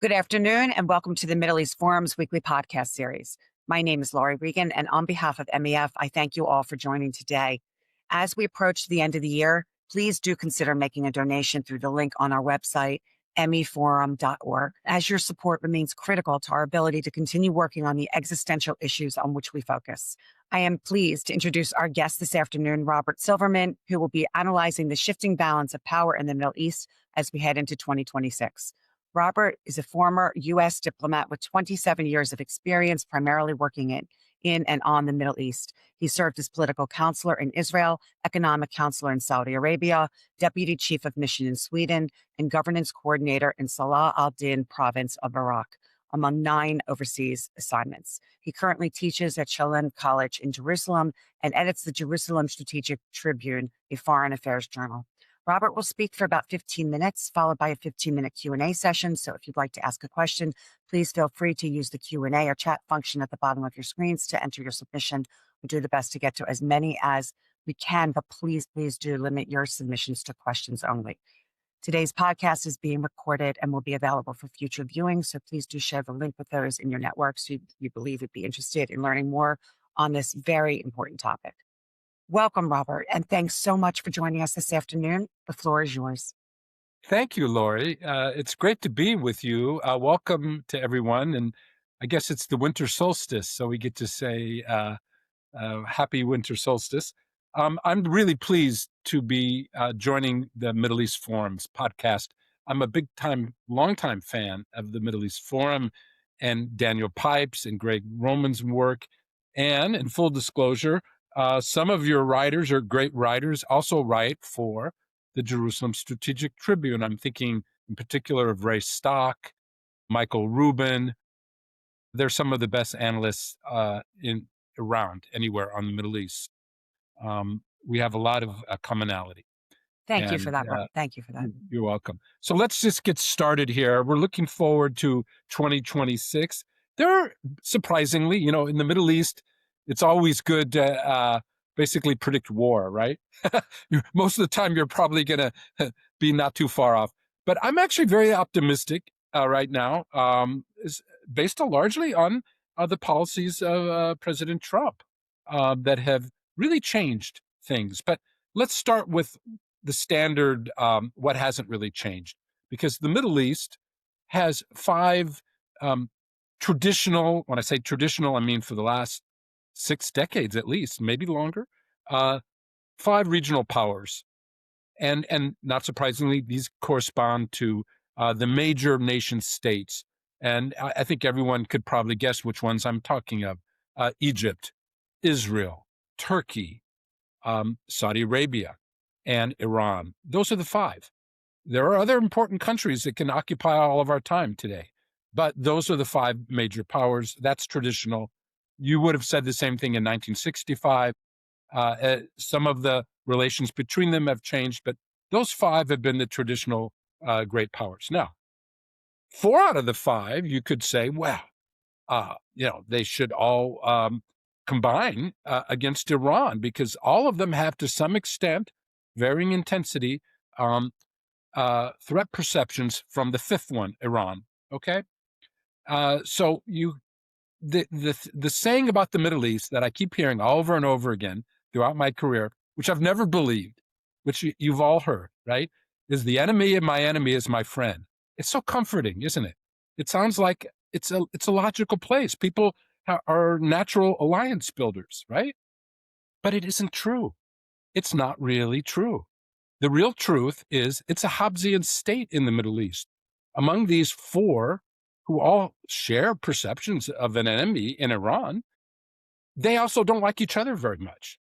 Good afternoon, and welcome to the Middle East Forum's weekly podcast series. My name is Lauri Regan, and on behalf of MEF, I thank you all for joining today. As we approach the end of the year, please do consider making a donation through the link on our website, meforum.org, as your support remains critical to our ability to continue working on the existential issues on which we focus. I am pleased to introduce our guest this afternoon, Robert Silverman, who will be analyzing the shifting balance of power in the Middle East as we head into 2026. Robert is a former U.S. diplomat with 27 years of experience, primarily working in and on the Middle East. He served as political counselor in Israel, economic counselor in Saudi Arabia, deputy chief of mission in Sweden, and governance coordinator in Salah al-Din province of Iraq, among 9 overseas assignments. He currently teaches at Shalem College in Jerusalem and edits the Jerusalem Strategic Tribune, a foreign affairs journal. Robert will speak for about 15 minutes, followed by a 15-minute Q&A session. So if you'd like to ask a question, please feel free to use the Q&A or chat function at the bottom of your screens to enter your submission. We'll do the best to get to as many as we can, but please do limit your submissions to questions only. Today's podcast is being recorded and will be available for future viewing, so please do share the link with those in your networks who you believe would be interested in learning more on this very important topic. Welcome, Robert, and thanks so much for joining us this afternoon. The floor is yours. Thank you, Lauri. It's great to be with you. Welcome to everyone. And I guess it's the winter solstice, so we get to say happy winter solstice. I'm really pleased to be joining the Middle East Forum's podcast. I'm a longtime fan of the Middle East Forum and Daniel Pipes and Greg Roman's work. And in full disclosure, some of your writers are great writers, also write for the Jerusalem Strategic Tribune. I'm thinking in particular of Ray Stock, Michael Rubin. They're some of the best analysts around anywhere on the Middle East. We have a lot of commonality. Thank you for that, Robert. Thank you for that. You're welcome. So let's just get started here. We're looking forward to 2026. Surprisingly, in the Middle East, it's always good to basically predict war, right? Most of the time, you're probably going to be not too far off. But I'm actually very optimistic right now, based largely on the policies of President Trump that have really changed things. But let's start with the standard, what hasn't really changed, because the Middle East has 5 traditional, when I say traditional, I mean for the last 6 decades at least, maybe longer, 5 regional powers. And not surprisingly, these correspond to the major nation states. And I think everyone could probably guess which ones I'm talking of. Egypt, Israel, Turkey, Saudi Arabia, and Iran. Those are the 5. There are other important countries that can occupy all of our time today, but those are the 5 major powers. That's traditional. You would have said the same thing in 1965. Some of the relations between them have changed, but those 5 have been the traditional great powers. Now, 4 out of the 5, you could say, well, they should all combine against Iran, because all of them have, to some extent, varying intensity, threat perceptions from the 5th one, Iran. Okay, so the saying about the Middle East that I keep hearing over and over again throughout my career, which I've never believed, which you've all heard, right, is the enemy of my enemy is my friend. It's so comforting, isn't it? It sounds like it's a logical place. People are natural alliance builders, right? But it isn't true. It's not really true. The real truth is it's a Hobbesian state in the Middle East. Among these 4, who all share perceptions of an enemy in Iran, they also don't like each other very much.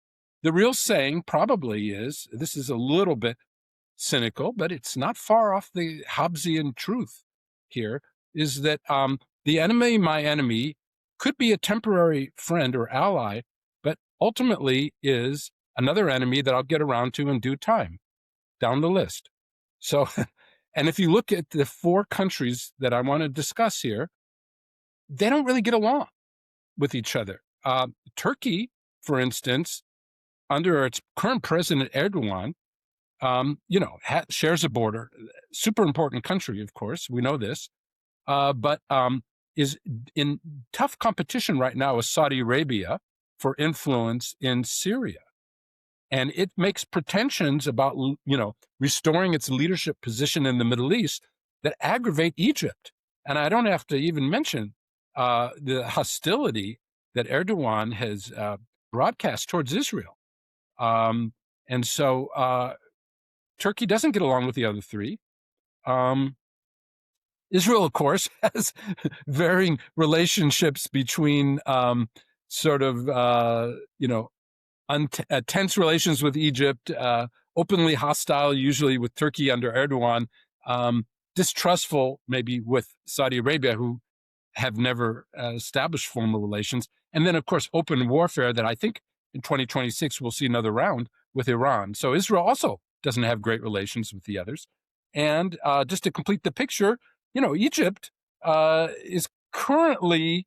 The real saying probably is, this is a little bit cynical, but it's not far off the Hobbesian truth here, is that the enemy, my enemy, could be a temporary friend or ally, but ultimately is another enemy that I'll get around to in due time, down the list. So, and if you look at the 4 countries that I want to discuss here, they don't really get along with each other. Turkey, for instance, under its current president, Erdogan, shares a border. Super important country, of course. We know this. but is in tough competition right now with Saudi Arabia for influence in Syria. And it makes pretensions about, restoring its leadership position in the Middle East that aggravate Egypt. And I don't have to even mention the hostility that Erdogan has broadcast towards Israel. And so Turkey doesn't get along with the other three. Israel, of course, has varying relationships between tense relations with Egypt, openly hostile, usually with Turkey under Erdogan, distrustful maybe with Saudi Arabia, who have never established formal relations. And then, of course, open warfare that I think in 2026 we'll see another round with Iran. So Israel also doesn't have great relations with the others. And just to complete the picture, Egypt is currently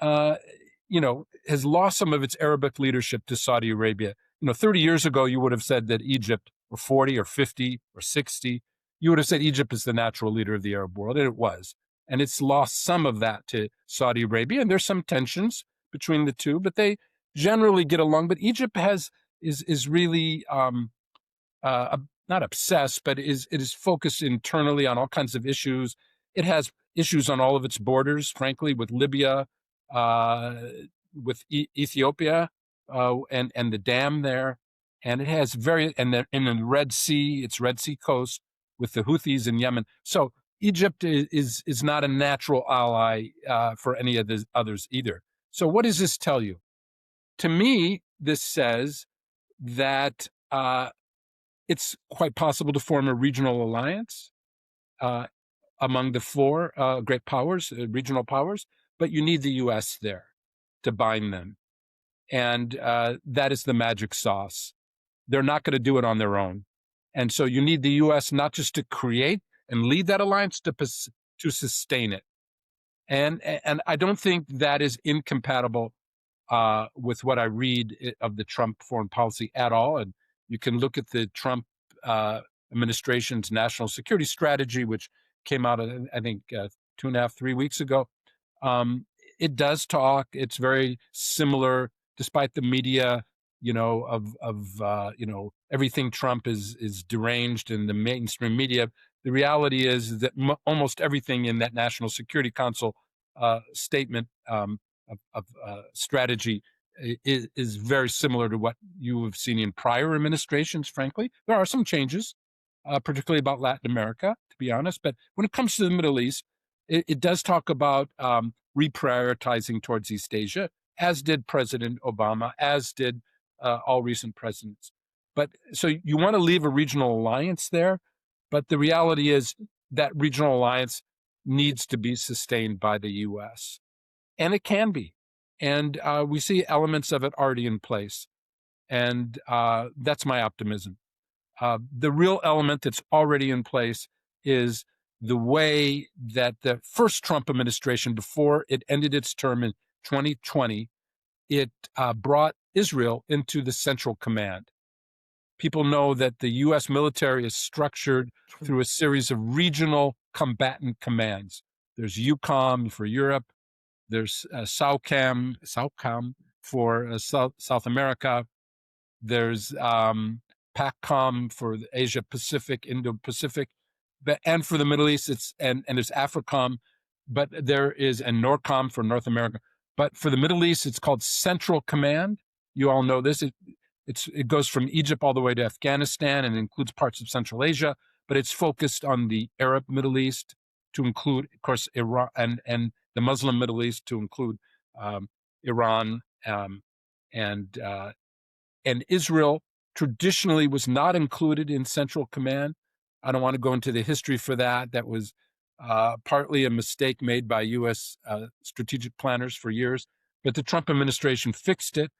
has lost some of its Arabic leadership to Saudi Arabia. 30 years ago, you would have said that Egypt, or 40 or 50 or 60, you would have said Egypt is the natural leader of the Arab world, and it was. And it's lost some of that to Saudi Arabia, and there's some tensions between the two, but they generally get along. But Egypt is really not obsessed, but it is focused internally on all kinds of issues. It has issues on all of its borders, frankly, with Libya, with Ethiopia, and the dam there, and it has in the Red Sea, its Red Sea coast with the Houthis in Yemen. So Egypt is not a natural ally for any of the others either. So what does this tell you? To me, this says that it's quite possible to form a regional alliance among the four great powers, regional powers, but you need the U.S. there to bind them. And that is the magic sauce. They're not going to do it on their own. And so you need the U.S. not just to create and lead that alliance, to sustain it. And I don't think that is incompatible with what I read of the Trump foreign policy at all. And you can look at the Trump administration's national security strategy, which came out, I think, 2.5, 3 weeks ago. It does talk. It's very similar, despite the media, everything Trump is deranged in the mainstream media. The reality is that almost everything in that National Security Council statement of strategy is very similar to what you have seen in prior administrations, frankly. There are some changes, particularly about Latin America, to be honest. But when it comes to the Middle East, it does talk about reprioritizing towards East Asia, as did President Obama, as did all recent presidents. But so you want to leave a regional alliance there, but the reality is that regional alliance needs to be sustained by the U.S. And it can be. And we see elements of it already in place. And that's my optimism. The real element that's already in place is the way that the first Trump administration, before it ended its term in 2020, it brought Israel into the Central Command. People know that the U.S. military is structured through a series of regional combatant commands. There's EUCOM for Europe. There's SOUCAM for South America. There's PACCOM for the Asia Pacific, Indo-Pacific, and for the Middle East, and there's AFRICOM, but there is and NORCOM for North America. But for the Middle East, it's called Central Command. You all know this. It goes from Egypt all the way to Afghanistan and includes parts of Central Asia, but it's focused on the Arab Middle East to include, of course, Iran and the Muslim Middle East to include Iran and Israel. Traditionally was not included in Central Command. I don't want to go into the history for that. That was partly a mistake made by U.S. Strategic planners for years. But the Trump administration fixed it,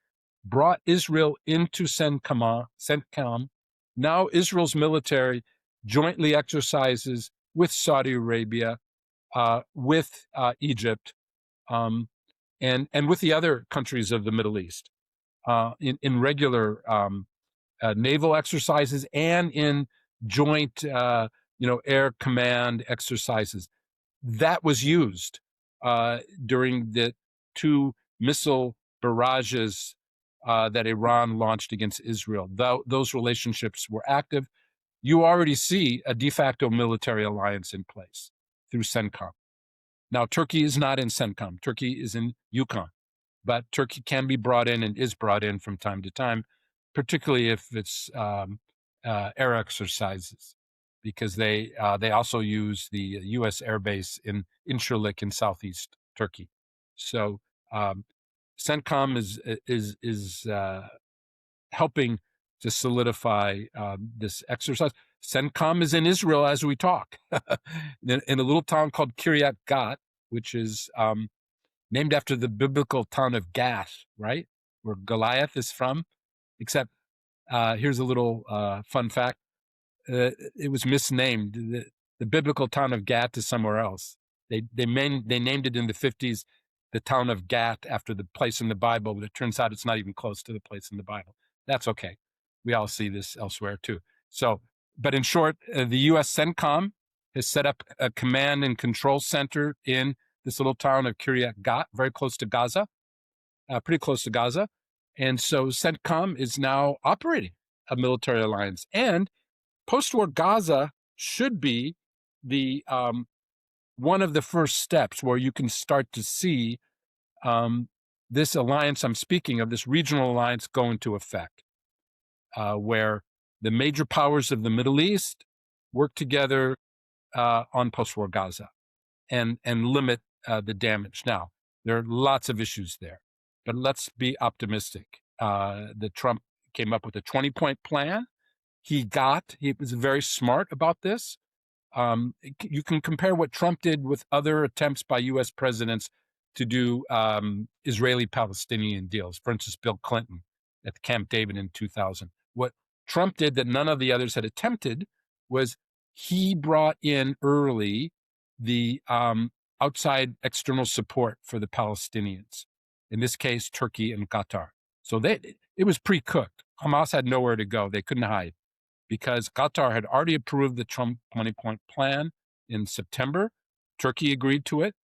brought Israel into CENTCOM. Now Israel's military jointly exercises with Saudi Arabia, with Egypt, and with the other countries of the Middle East in regular naval exercises and in joint, air command exercises. that was used during the 2 missile barrages that Iran launched against Israel. Those relationships were active. You already see a de facto military alliance in place through CENTCOM. Now, Turkey is not in CENTCOM. Turkey is in UCON, but Turkey can be brought in and is brought in from time to time, particularly if it's air exercises, because they also use the U.S. air base in Incirlik in southeast Turkey. So CENTCOM is helping to solidify this exercise. CENTCOM is in Israel as we talk, in a little town called Kiryat Gat, which is named after the biblical town of Gath, right, where Goliath is from. Except here's a little fun fact: it was misnamed. The biblical town of Gath is somewhere else. They named it in the 50s the town of Gath after the place in the Bible, but it turns out it's not even close to the place in the Bible. That's okay. We all see this elsewhere too. So, but in short, the U.S. CENTCOM has set up a command and control center in this little town of Kiryat Gat, very close to Gaza, pretty close to Gaza. And so CENTCOM is now operating a military alliance. And post-war Gaza should be the one of the first steps where you can start to see this alliance I'm speaking of, this regional alliance, go into effect, where the major powers of the Middle East work together on post-war Gaza and limit the damage. Now, there are lots of issues there, but let's be optimistic. The Trump came up with a 20-point plan. He was very smart about this. You can compare what Trump did with other attempts by U.S. presidents to do Israeli-Palestinian deals. For instance, Bill Clinton at Camp David in 2000. What Trump did that none of the others had attempted was he brought in early the outside external support for the Palestinians, in this case, Turkey and Qatar. So it was pre-cooked. Hamas had nowhere to go. They couldn't hide because Qatar had already approved the Trump 20-point plan in September. Turkey agreed to it,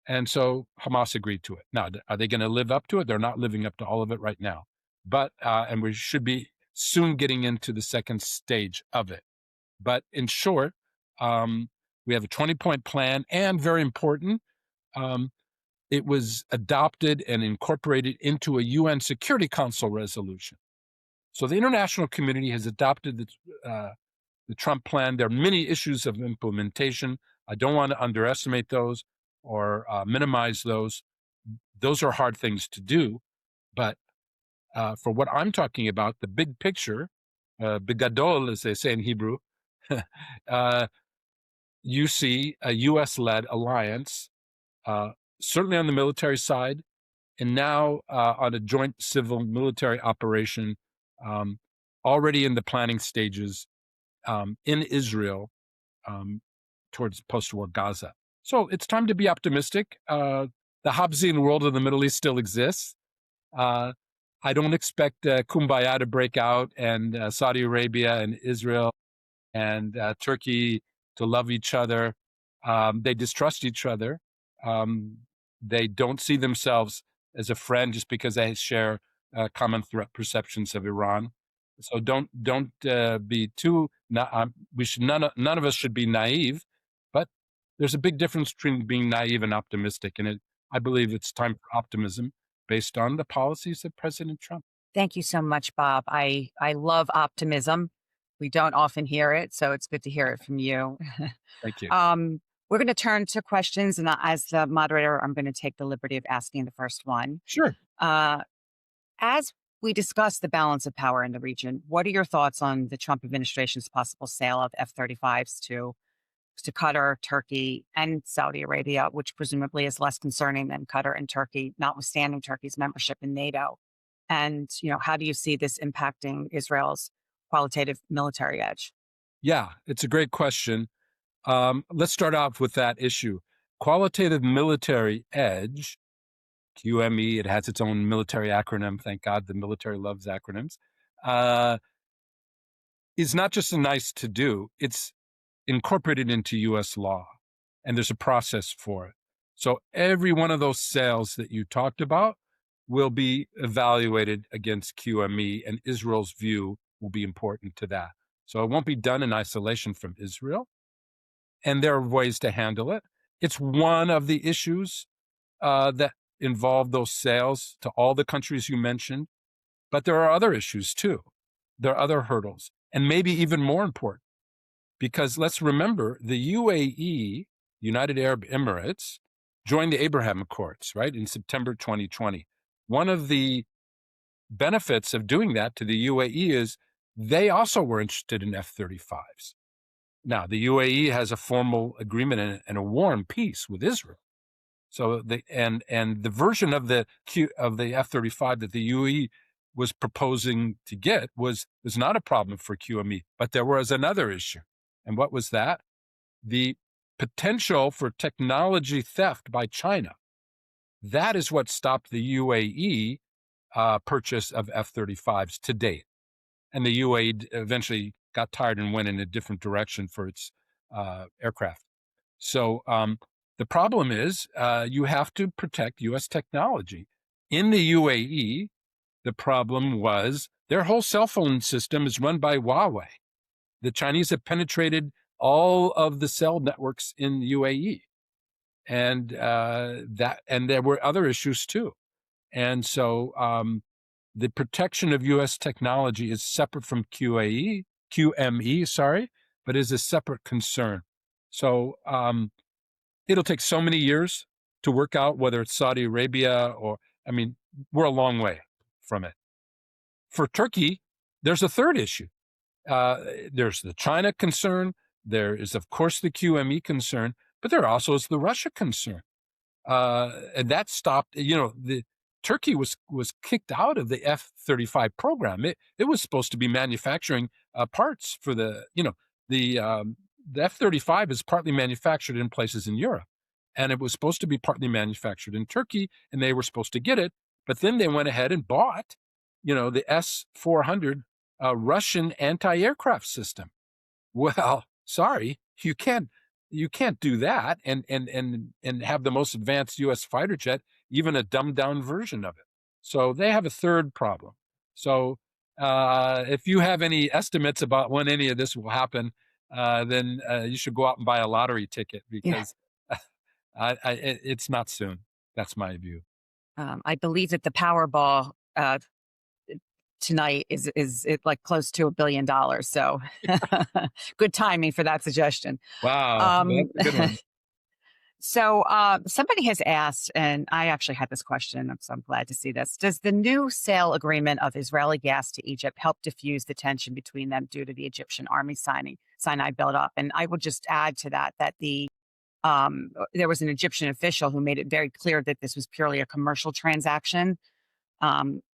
and so Hamas agreed to it. Now, are they going to live up to it? They're not living up to all of it right now. But, and we should be soon getting into the second stage of it. But in short, we have a 20-point plan, and very important, it was adopted and incorporated into a UN Security Council resolution. So the international community has adopted the Trump plan. There are many issues of implementation. I don't want to underestimate those or minimize those. Those are hard things to do. But for what I'm talking about, the big picture, bigadol, as they say in Hebrew, you see a U.S.-led alliance, certainly on the military side, and now on a joint civil military operation, already in the planning stages in Israel towards post-war Gaza. So it's time to be optimistic. The Hobbesian world of the Middle East still exists. I don't expect kumbaya to break out and Saudi Arabia and Israel and Turkey to love each other. They distrust each other. They don't see themselves as a friend just because they share common threat perceptions of Iran. So don't be too. We should none of us should be naive, but there's a big difference between being naive and optimistic, and I believe it's time for optimism based on the policies of President Trump. Thank you so much, Bob. I love optimism. We don't often hear it, so it's good to hear it from you. Thank you. We're going to turn to questions, and as the moderator, I'm going to take the liberty of asking the first one. Sure. As we discuss the balance of power in the region, what are your thoughts on the Trump administration's possible sale of F-35s to Qatar, Turkey, and Saudi Arabia, which presumably is less concerning than Qatar and Turkey, notwithstanding Turkey's membership in NATO? And, how do you see this impacting Israel's qualitative military edge? Yeah, it's a great question. Let's start off with that issue. Qualitative military edge, QME, it has its own military acronym. Thank God the military loves acronyms. Is not just a nice to do, it's incorporated into U.S. law. and there's a process for it. So every one of those sales that you talked about will be evaluated against QME, and Israel's view will be important to that. So it won't be done in isolation from Israel, and there are ways to handle it. It's one of the issues that involve those sales to all the countries you mentioned, but there are other issues too. There are other hurdles, and maybe even more important, because let's remember the UAE, United Arab Emirates, joined the Abraham Accords, right, in September 2020. One of the benefits of doing that to the UAE is they also were interested in F-35s. Now, the UAE has a formal agreement and a war and peace with Israel. So the version of the F-35 that the UAE was proposing to get was not a problem for QME, but there was another issue. And what was that? The potential for technology theft by China. That is what stopped the UAE purchase of F-35s to date. And the UAE eventually got tired and went in a different direction for its aircraft. So the problem is you have to protect U.S. technology. In the UAE, the problem was their whole cell phone system is run by Huawei. The Chinese have penetrated all of the cell networks in the UAE, and there were other issues too. And so the protection of U.S. technology is separate from QME, but is a separate concern. So it'll take so many years to work out whether it's Saudi Arabia we're a long way from it. For Turkey, there's a third issue. There's the China concern. There is, of course, the QME concern, but there also is the Russia concern. And that stopped, the Turkey was kicked out of the F-35 program. It was supposed to be manufacturing parts for the F-35 is partly manufactured in places in Europe, and it was supposed to be partly manufactured in Turkey, and they were supposed to get it. But then they went ahead and bought, the S-400 Russian anti-aircraft system. Well, sorry, you can't do that and have the most advanced U.S. fighter jet, even a dumbed down version of it. So they have a third problem. So if you have any estimates about when any of this will happen, then you should go out and buy a lottery ticket, because it's not soon. That's my view. I believe that the Powerball tonight is it like close to $1 billion. So good timing for that suggestion. Wow, that's a good one. So somebody has asked, and I actually had this question, so I'm glad to see this. Does the new sale agreement of Israeli gas to Egypt help diffuse the tension between them due to the Egyptian army Sinai buildup? And I will just add to that there was an Egyptian official who made it very clear that this was purely a commercial transaction,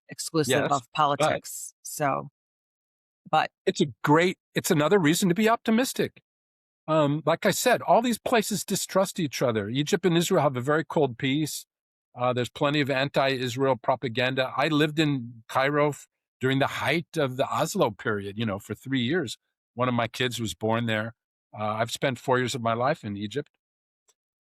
exclusive of politics. But it's another reason to be optimistic. Like I said, all these places distrust each other. Egypt and Israel have a very cold peace. There's plenty of anti-Israel propaganda. I lived in Cairo during the height of the Oslo period, for 3 years. One of my kids was born there. I've spent 4 years of my life in Egypt.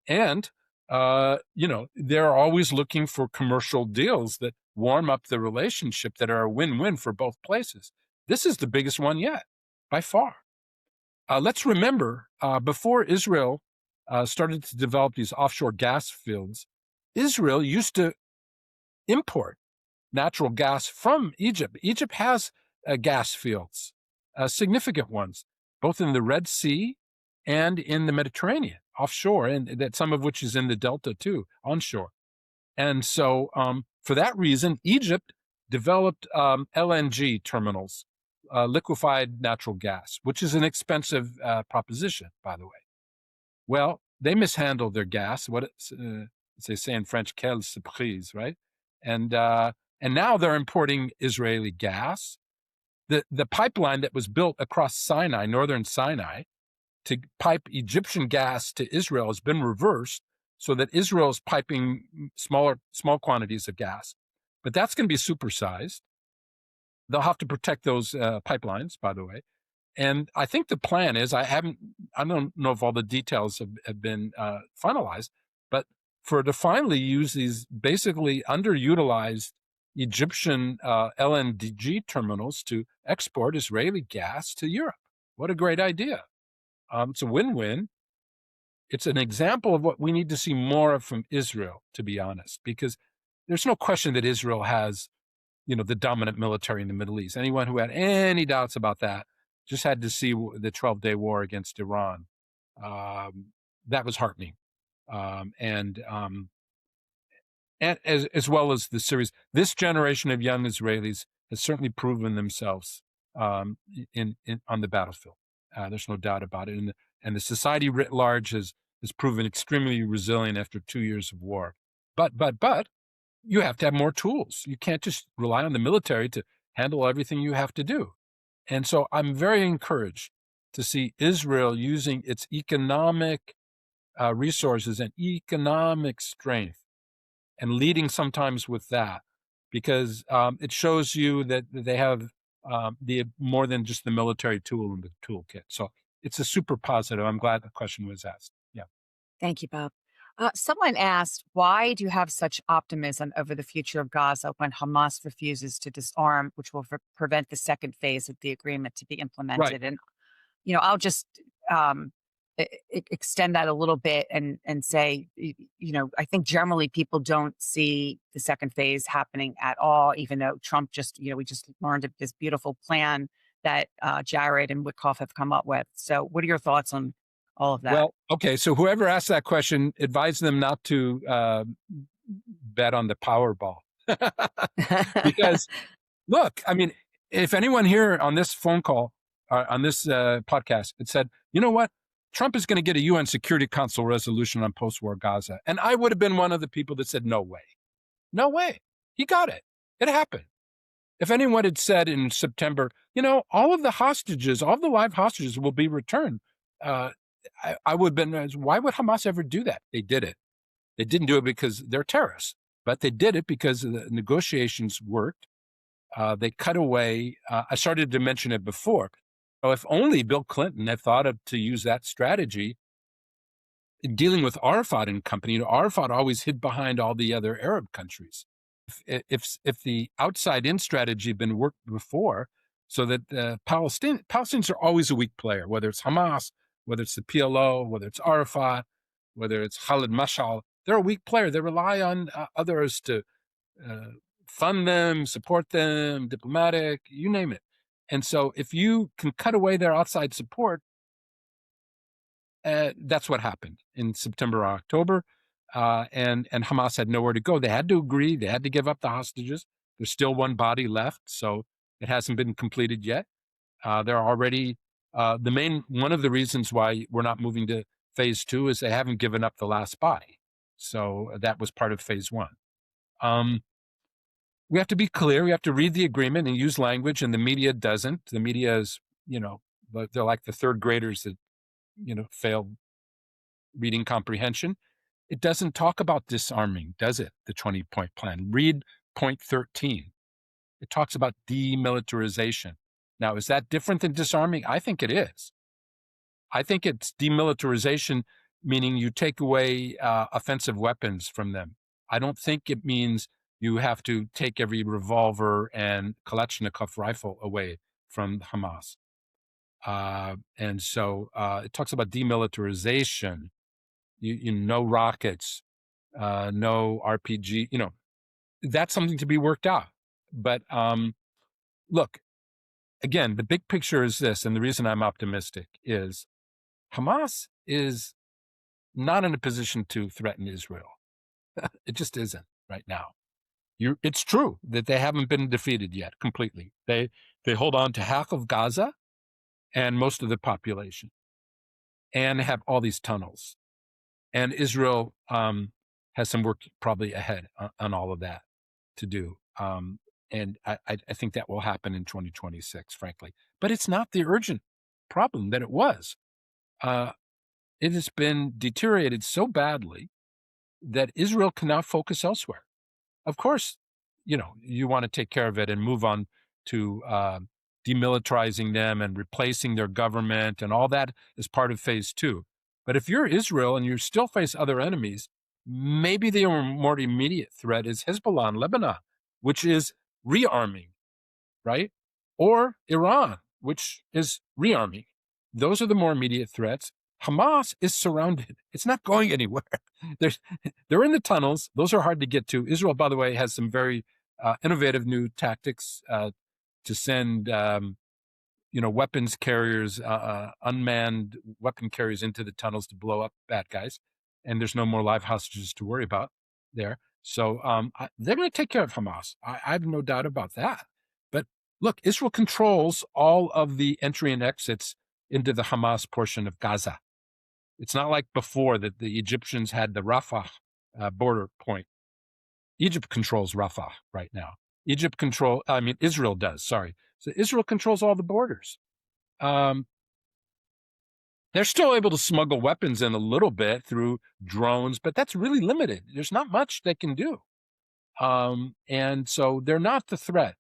And, they're always looking for commercial deals that warm up the relationship, that are a win-win for both places. This is the biggest one yet, by far. Let's remember, before Israel started to develop these offshore gas fields, Israel used to import natural gas from Egypt. Egypt has gas fields, significant ones, both in the Red Sea and in the Mediterranean, offshore, and that some of which is in the Delta too, onshore. And so for that reason, Egypt developed LNG terminals, liquefied natural gas, which is an expensive proposition, by the way. Well, they mishandled their gas. They say in French, quelle surprise, right? And now they're importing Israeli gas. The pipeline that was built across Sinai, northern Sinai, to pipe Egyptian gas to Israel has been reversed, so that Israel is piping small quantities of gas. But that's going to be supersized. They'll have to protect those pipelines, by the way. And I think the plan is, I don't know if all the details have been finalized, but for to finally use these basically underutilized Egyptian LNG terminals to export Israeli gas to Europe. What a great idea. It's a win-win. It's an example of what we need to see more of from Israel, to be honest, because there's no question that Israel has, the dominant military in the Middle East. Anyone who had any doubts about that just had to see the 12-day war against Iran. That was heartening. And as well as the series, this generation of young Israelis has certainly proven themselves in on the battlefield. There's no doubt about it. And the society writ large has proven extremely resilient after 2 years of war. But you have to have more tools. You can't just rely on the military to handle everything you have to do. And so I'm very encouraged to see Israel using its economic resources and economic strength and leading sometimes with that, because it shows you that they have the more than just the military tool in the toolkit. So it's a super positive. I'm glad the question was asked. Yeah. Thank you, Bob. Someone asked, why do you have such optimism over the future of Gaza when Hamas refuses to disarm, which will prevent the second phase of the agreement to be Right. implemented? And I'll just um, extend that a little bit and say, I think generally people don't see the second phase happening at all, even though Trump just, we just learned of this beautiful plan that Jared and Wickoff have come up with. So, what are your thoughts on all of that? Well, okay. So whoever asked that question, advise them not to bet on the Powerball. Because look, I mean, if anyone here on this phone call, on this podcast, had said, you know what, Trump is going to get a UN Security Council resolution on post-war Gaza, and I would have been one of the people that said, no way, no way, he got it, it happened. If anyone had said in September, all of the hostages, all of the live hostages will be returned, I would have been, why would Hamas ever do that? They did it. They didn't do it because they're terrorists, but they did it because the negotiations worked. They cut away. I started to mention it before. Oh, if only Bill Clinton had thought of to use that strategy in dealing with Arafat and company. Arafat always hid behind all the other Arab countries. If the outside-in strategy had been worked before, so that Palestinians are always a weak player, whether it's Hamas, whether it's the PLO, whether it's Arafat, whether it's Khalid Mashal, they're a weak player. They rely on others to fund them, support them, diplomatic, you name it. And so if you can cut away their outside support, that's what happened in September or October. And Hamas had nowhere to go. They had to agree. They had to give up the hostages. There's still one body left, so it hasn't been completed yet. They're already one of the reasons why we're not moving to phase 2 is they haven't given up the last body. So that was part of phase 1. We have to be clear. We have to read the agreement and use language, and the media doesn't. The media is, they're like the third graders that, failed reading comprehension. It doesn't talk about disarming, does it? The 20-point plan. Read point 13. It talks about demilitarization. Now, is that different than disarming? I think it is. I think it's demilitarization, meaning you take away offensive weapons from them. I don't think it means you have to take every revolver and Kalashnikov rifle away from Hamas. And so it talks about demilitarization, no rockets, no RPG, that's something to be worked out. But look, again, the big picture is this, and the reason I'm optimistic is Hamas is not in a position to threaten Israel. It just isn't right now. It's true that they haven't been defeated yet completely. They hold on to half of Gaza and most of the population, and have all these tunnels. And Israel has some work probably ahead on all of that to do. And I think that will happen in 2026, frankly. But it's not the urgent problem that it was. It has been deteriorated so badly that Israel can now focus elsewhere. Of course, you want to take care of it and move on to demilitarizing them and replacing their government, and all that is part of phase two. But if you're Israel and you still face other enemies, maybe the more immediate threat is Hezbollah in Lebanon, which is rearming, right? Or Iran, which is rearming. Those are the more immediate threats. Hamas is surrounded. It's not going anywhere. They're in the tunnels. Those are hard to get to. Israel, by the way, has some very innovative new tactics to send weapons carriers, unmanned weapon carriers into the tunnels to blow up bad guys. And there's no more live hostages to worry about there. So they're going to take care of Hamas. I have no doubt about that. But look, Israel controls all of the entry and exits into the Hamas portion of Gaza. It's not like before that the Egyptians had the Rafah border point. Egypt controls Rafah right now. Israel does, sorry. So Israel controls all the borders. They're still able to smuggle weapons in a little bit through drones, but that's really limited. There's not much they can do. And so they're not the threat.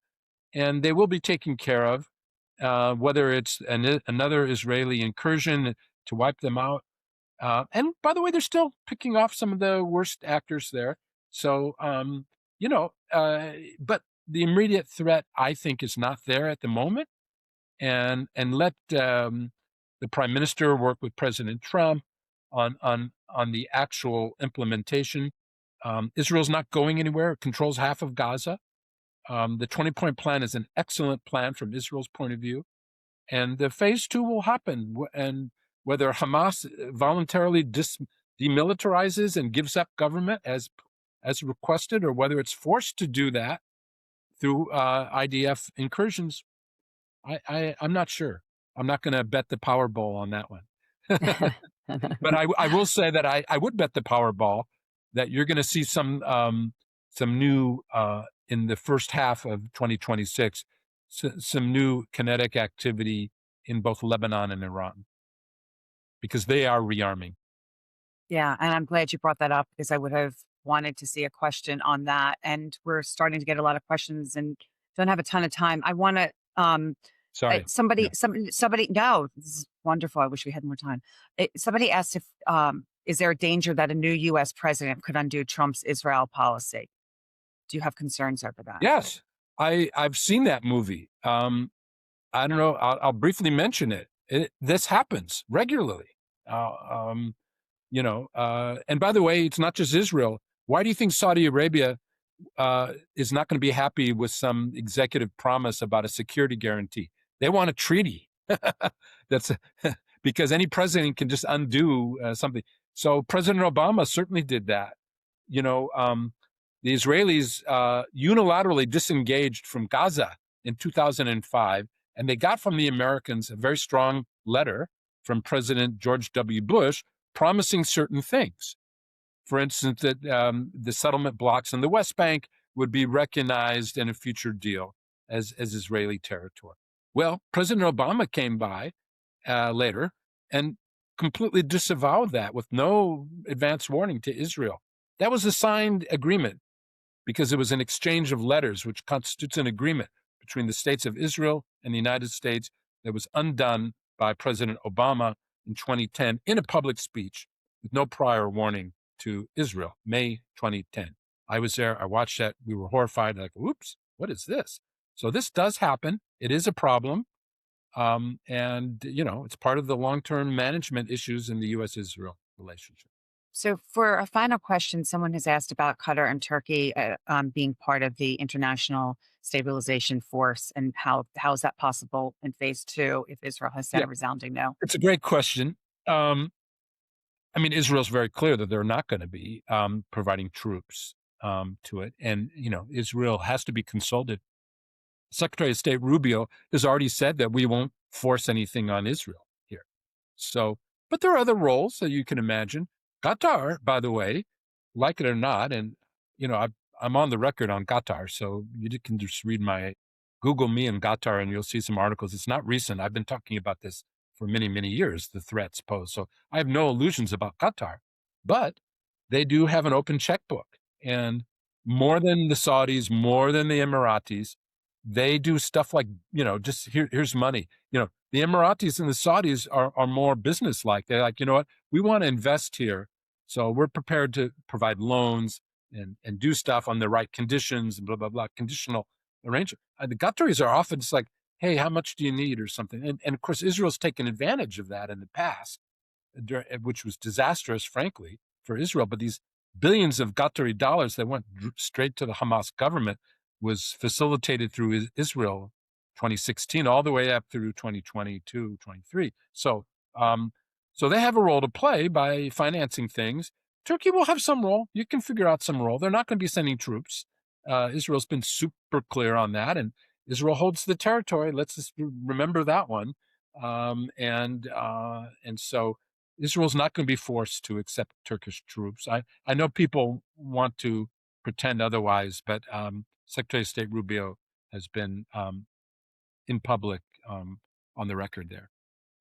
And they will be taken care of, whether it's another Israeli incursion to wipe them out. And by the way, they're still picking off some of the worst actors there. So, but the immediate threat, I think, is not there at the moment. And let the prime minister work with President Trump on the actual implementation. Israel's not going anywhere. It controls half of Gaza. The 20-point plan is an excellent plan from Israel's point of view. And the phase two will happen. And whether Hamas voluntarily demilitarizes and gives up government as requested, or whether it's forced to do that through IDF incursions, I'm not sure. I'm not going to bet the Powerball on that one. But I will say that I would bet the Powerball that you're going to see some new in the first half of 2026, some new kinetic activity in both Lebanon and Iran, because they are rearming. Yeah, and I'm glad you brought that up because I would have wanted to see a question on that. And we're starting to get a lot of questions and don't have a ton of time. I want to Sorry. somebody Yeah. somebody no, this is wonderful. I wish we had more time. Somebody asked if is there a danger that a new US president could undo Trump's Israel policy? Do you have concerns over that? Yes, I've seen that movie. I don't know. I'll briefly mention it. This happens regularly. And by the way, it's not just Israel. Why do you think Saudi Arabia is not going to be happy with some executive promise about a security guarantee? They want a treaty. That's because any president can just undo something. So President Obama certainly did that. The Israelis unilaterally disengaged from Gaza in 2005, and they got from the Americans a very strong letter from President George W. Bush promising certain things. For instance, that the settlement blocks in the West Bank would be recognized in a future deal as Israeli territory. Well, President Obama came by later and completely disavowed that with no advance warning to Israel. That was a signed agreement because it was an exchange of letters, which constitutes an agreement between the states of Israel and the United States that was undone by President Obama in 2010 in a public speech with no prior warning to Israel, May 2010. I was there. I watched that. We were horrified. Like, oops, what is this? So this does happen. It is a problem. It's part of the long-term management issues in the U.S.-Israel relationship. So, for a final question, someone has asked about Qatar and Turkey being part of the international stabilization force, and how is that possible in phase two if Israel has said Yeah, a resounding no? it's a great question. Israel's very clear that they're not going to be providing troops to it. And, Israel has to be consulted. Secretary of State Rubio has already said that we won't force anything on Israel here. So, but there are other roles that you can imagine. Qatar, by the way, like it or not, and, I'm on the record on Qatar, so you can just Google me and Qatar and you'll see some articles. It's not recent. I've been talking about this for many, many years, the threats posed. So I have no illusions about Qatar, but they do have an open checkbook. And more than the Saudis, more than the Emiratis, they do stuff like, just here's money. The Emiratis and the Saudis are more business-like. They're like, you know what, we want to invest here. So we're prepared to provide loans and do stuff on the right conditions and blah, blah, blah, conditional arrangement. The Qataris are often just like, hey, how much do you need or something? And of course, Israel's taken advantage of that in the past, which was disastrous, frankly, for Israel. But these billions of Qatari dollars that went straight to the Hamas government was facilitated through Israel 2016 all the way up through 2022, 23. So they have a role to play by financing things. Turkey will have some role. You can figure out some role. They're not going to be sending troops. Israel's been super clear on that, and Israel holds the territory. Let's just remember that one. And so Israel's not going to be forced to accept Turkish troops. I know people want to pretend otherwise, but Secretary of State Rubio has been in public on the record there.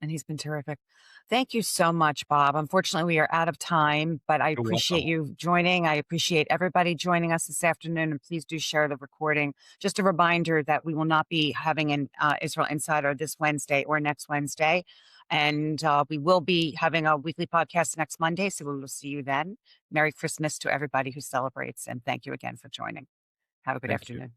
And he's been terrific. Thank you so much, Bob. Unfortunately, we are out of time, but I You're appreciate welcome. you joining. I appreciate everybody joining us this afternoon, and please do share the recording. Just a reminder that we will not be having an Israel Insider this Wednesday or next Wednesday. And we will be having a weekly podcast next Monday, so we will see you then. Merry Christmas to everybody who celebrates, and thank you again for joining. Have a good Thank you. afternoon.